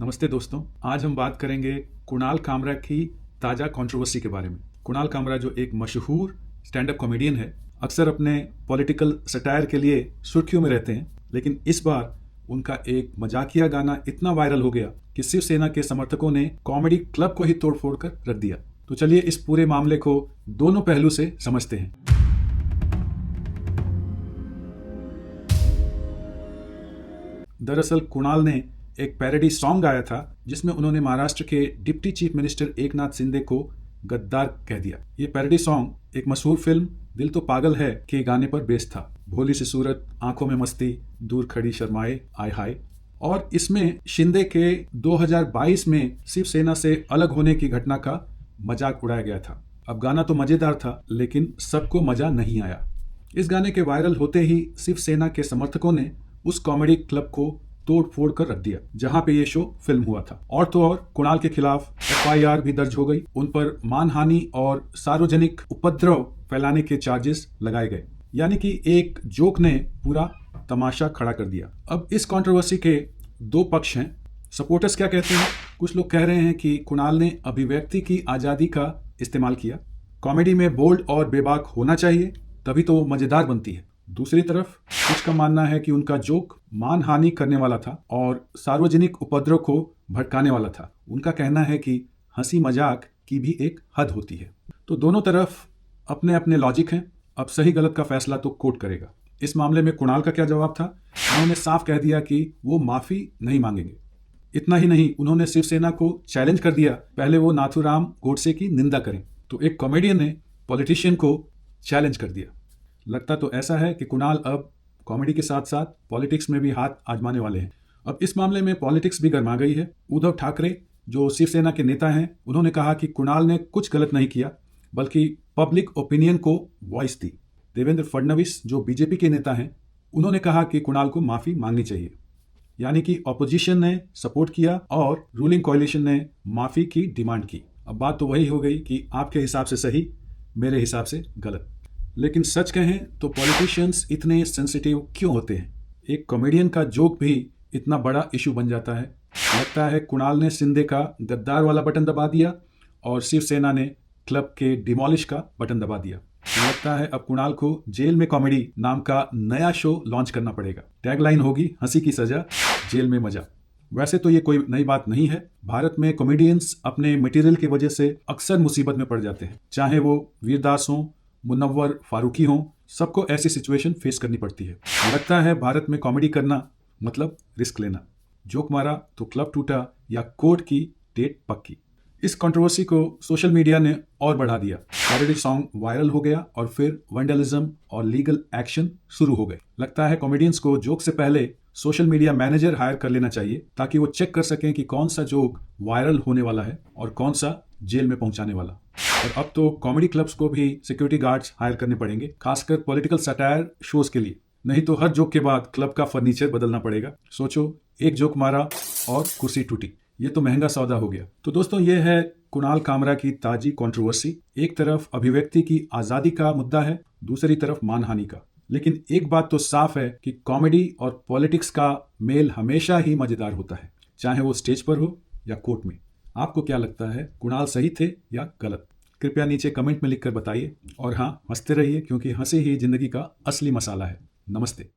नमस्ते दोस्तों, आज हम बात करेंगे कुणाल कामरा की ताज़ा कंट्रोवर्सी के बारे में। कुणाल कामरा जो एक मशहूर स्टैंड अप कॉमेडियन है, अक्सर अपने पॉलिटिकल सटायर के लिए सुर्खियों में रहते हैं, लेकिन इस बार उनका एक मजाकिया गाना इतना वायरल हो गया कि शिवसेना के समर्थकों ने कॉमेडी क्लब को ही तोड़ फोड़ कर रख दिया। तो चलिए इस पूरे मामले को दोनों पहलू से समझते हैं। दरअसल कुणाल ने एक पैरोडी सॉन्ग गाया था जिसमें उन्होंने महाराष्ट्र के deputy chief minister Eknath Shinde को गद्दार कह दिया। ये पैरोडी सॉन्ग एक मशहूर फिल्म दिल तो पागल है के गाने पर बेस्ड था। भोली सी सूरत, आंखों में मस्ती, दूर खड़ी शर्माए, आय हाय। और इसमें शिंदे के 2022 में शिवसेना से अलग होने की घटना का मजाक उड़ाया गया था। अब गाना तो मजेदार था, लेकिन सबको मजा नहीं आया। इस गाने के वायरल होते ही शिवसेना के समर्थकों ने उस कॉमेडी क्लब को तोड़ फोड़ कर रख दिया जहां पे ये शो फिल्म हुआ था। और तो और कुणाल के खिलाफ FIR भी दर्ज हो गई। उन पर मानहानि और सार्वजनिक उपद्रव फैलाने के चार्जेस लगाए गए। यानी कि एक जोक ने पूरा तमाशा खड़ा कर दिया। अब इस कंट्रोवर्सी के दो पक्ष हैं। सपोर्टर्स क्या कहते हैं? कुछ लोग कह रहे हैं कि कुणाल ने अभिव्यक्ति की आजादी का इस्तेमाल किया, कॉमेडी में बोल्ड और बेबाक होना चाहिए, तभी तो वो मजेदार बनती है। दूसरी तरफ कुछ का मानना है कि उनका जोक मानहानि करने वाला था और सार्वजनिक उपद्रव को भड़काने वाला था। उनका कहना है कि हंसी मजाक की भी एक हद होती है। तो दोनों तरफ अपने अपने लॉजिक हैं। अब सही गलत का फैसला तो कोर्ट करेगा। इस मामले में कुणाल का क्या जवाब था? उन्होंने साफ कह दिया कि वो माफी नहीं मांगेंगे। इतना ही नहीं, उन्होंने शिवसेना को चैलेंज कर दिया, पहले वो नाथूराम गोडसे की निंदा करें। तो एक कॉमेडियन ने पॉलिटिशियन को चैलेंज कर दिया। लगता तो ऐसा है कि कुणाल अब कॉमेडी के साथ साथ पॉलिटिक्स में भी हाथ आजमाने वाले हैं। अब इस मामले में पॉलिटिक्स भी गर्मा गई है। उद्धव ठाकरे जो शिवसेना के नेता हैं, उन्होंने कहा कि कुणाल ने कुछ गलत नहीं किया, बल्कि पब्लिक ओपिनियन को वॉइस दी। देवेंद्र फडणवीस जो बीजेपी के नेता हैं, उन्होंने कहा कि कुणाल को माफी मांगनी चाहिए। यानी कि ऑपोजिशन ने सपोर्ट किया और रूलिंग कोalition ने माफी की डिमांड की। अब बात तो वही हो गई कि आपके हिसाब से सही, मेरे हिसाब से गलत। लेकिन सच कहें तो पॉलिटिशियंस इतने सेंसिटिव क्यों होते हैं? एक कॉमेडियन का जोक भी इतना बड़ा इशू बन जाता है। लगता है कुणाल ने शिंदे का गद्दार वाला बटन दबा दिया और शिवसेना ने क्लब के डिमोलिश का बटन दबा दिया। लगता है अब कुणाल को जेल में कॉमेडी नाम का नया शो लॉन्च करना पड़ेगा। टैगलाइन होगी, हंसी की सजा, जेल में मजा। वैसे तो ये कोई नई बात नहीं है। भारत में कॉमेडियंस अपने मटेरियल की वजह से अक्सर मुसीबत में पड़ जाते हैं। चाहे वो वीरदास हों, मुनव्वर फारूकी हों, सबको ऐसी सिचुएशन फेस करनी पड़ती है। लगता है भारत में कॉमेडी करना मतलब रिस्क लेना। जोक मारा तो क्लब टूटा या कोर्ट की डेट पक्की। इस कंट्रोवर्सी को सोशल मीडिया ने और बढ़ा दिया। पैरोडी सॉन्ग वायरल हो गया और फिर वैंडलिज्म और लीगल एक्शन शुरू हो गए। लगता है कॉमेडियंस को जोक से पहले सोशल मीडिया मैनेजर हायर कर लेना चाहिए, ताकि वो चेक कर सकें कि कौन सा जोक वायरल होने वाला है और कौन सा जेल में पहुंचाने वाला। और अब तो कॉमेडी क्लब्स को भी सिक्योरिटी गार्ड्स हायर करने पड़ेंगे, खासकर पॉलिटिकल सटायर शोज के लिए। नहीं तो हर जोक के बाद क्लब का फर्नीचर बदलना पड़ेगा। सोचो, एक जोक मारा और कुर्सी टूटी, ये तो महंगा सौदा हो गया। तो दोस्तों, ये है कुणाल कामरा की ताजी कंट्रोवर्सी। एक तरफ अभिव्यक्ति की आजादी का मुद्दा है, दूसरी तरफ मानहानि का। लेकिन एक बात तो साफ है कि कॉमेडी और पॉलिटिक्स का मेल हमेशा ही मजेदार होता है, चाहे वो स्टेज पर हो या कोर्ट में। आपको क्या लगता है, कुणाल सही थे या गलत? कृपया नीचे कमेंट में लिखकर बताइए। और हाँ, हंसते रहिए, क्योंकि हंसी ही जिंदगी का असली मसाला है। नमस्ते।